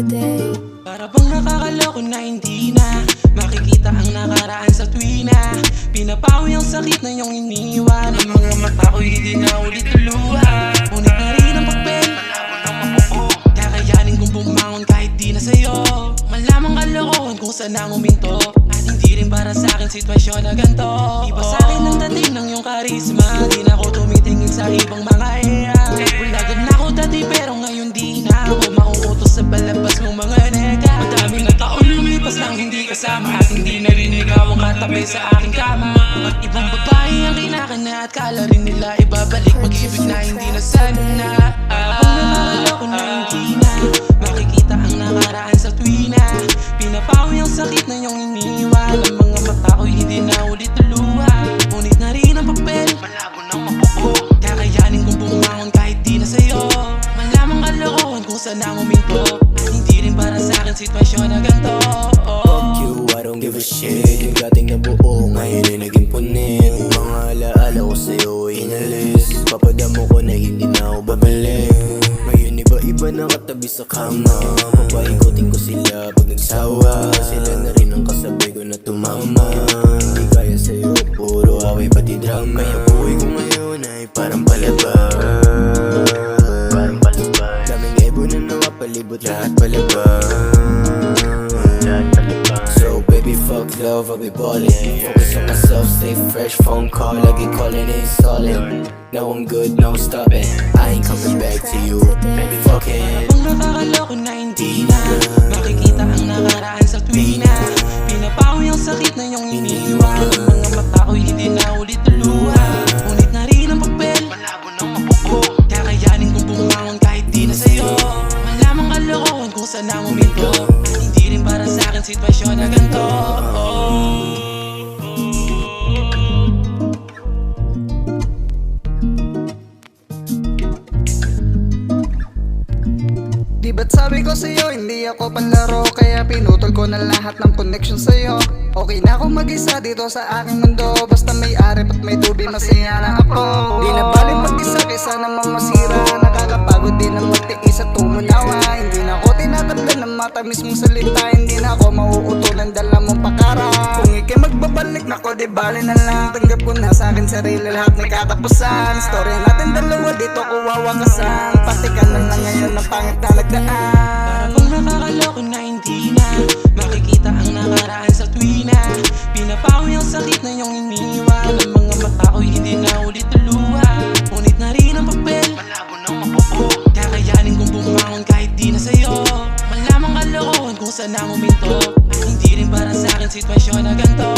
every day. Para bang nakakaloko na hindi na makikita ang nakaraan sa tuwina. Pinapawi ang sakit na iyong iniwan. Ang mga mata ko'y hindi na ulit tuluha. Ngunit na rin ang papel, malabo ng mapupo. Kakayanin kong bumangon kahit di na sa'yo. Malamang kalokohan kung saan ang uminto. At hindi rin para sa'kin sitwasyon na ganito. Iba sa'kin ang dating ng iyong karisma. Di na ako tumitingin sa ibang mga eya. Bulagad na ako dati pero ngayon di na ako mauutos sa balabas mong mga nega. Madami na taon lumipas nang hindi kasama. At hindi na rin ikaw ang katabi sa aking kama. At ibang babae ang kinakana. At kala rin nila ibabalik pag-ibig na hindi na sana. Pag nakakaloko na hindi na makikita ang nakaraan sa tuwina. Pinapawi ang sakit na iyong iniwan. Ang mga mata ko'y hindi na ulit tuluha. Ngunit na rin ang papel, malabo ng mapupo. Kakayanin kong bumangon kahit di na sa'yo. Malamang kalokohan kung saan ang uminto. At hindi rin para sa'kin sitwasyon na ganito. Fuck you, I don't give a shit. Yung dating nabuo, ngayon ay naging punit. Mga alaala ko sa'yo ay inalis. Papadamo ko na hindi na ako babalik. Ngayon iba-iba na katabi sa kama. Papaikutin ko sila pag nagsawa. Sila na rin ang kasabay ko na tumama. Hindi kaya sa'yo, puro away pati drama. Kaya buhay ko ngayon ay parang palabas. Daming ebo na nakapalibot, lahat palabas. So baby fuck love, I'll be ballin'. Focus on myself, stay fresh, phone call, lagi calling, installing. Now I'm good, no stopping. I ain't coming back to you, baby fuck it. Kung nakakaloko na hindi na makikita ang nakaraan sa tuwina. Pinapawi ang sakit na iyong iniwan. Ang mga mata ko'y hindi na ulit tuluha. Ngunit na rin ang papel, malabo ng mapupo. Kakayanin kong bumangon kahit di na sa'yo. Malamang kalokohan kung saan ang uminto. At hindi rin para sa'kin sitwasyon na ganito. Di ba't sabi ko sa'yo, hindi ako panlaro. Kaya pinutol ko na lahat ng connection sa'yo. Okay na ako mag-isa dito sa aking mundo. Basta may arip at may tubi, masaya na ako. Di na bali mag-isa kaysa naman masira. Nakakapagod din ang magtiis at tumunawa. Hindi na ako tinatablan ng matamis mong salita. Hindi na ako mauuto ng dala mong pakara. Kung ikay magbabalik na ko, di bali na lang. Tanggap ko na sa akin sarili lahat may katapusan. Storya natin dalawa dito ko wawakasan. Patikan lang na ngayon ang pangit na nagdaan. Para bang nakakaloko na hindi na makikita ang nakaraan sa tuwina. Pinapawi ang sakit na iyong iniwan. Ang mga mata ko'y hindi na ulit tuluha. Ngunit na rin ang papel, malabo ng mapupo. Kakayanin kong bumangon kahit di na sa'yo. Malamang kalokohan kung saan ang uminto. At hindi rin para sa'kin sitwasyon na ganito.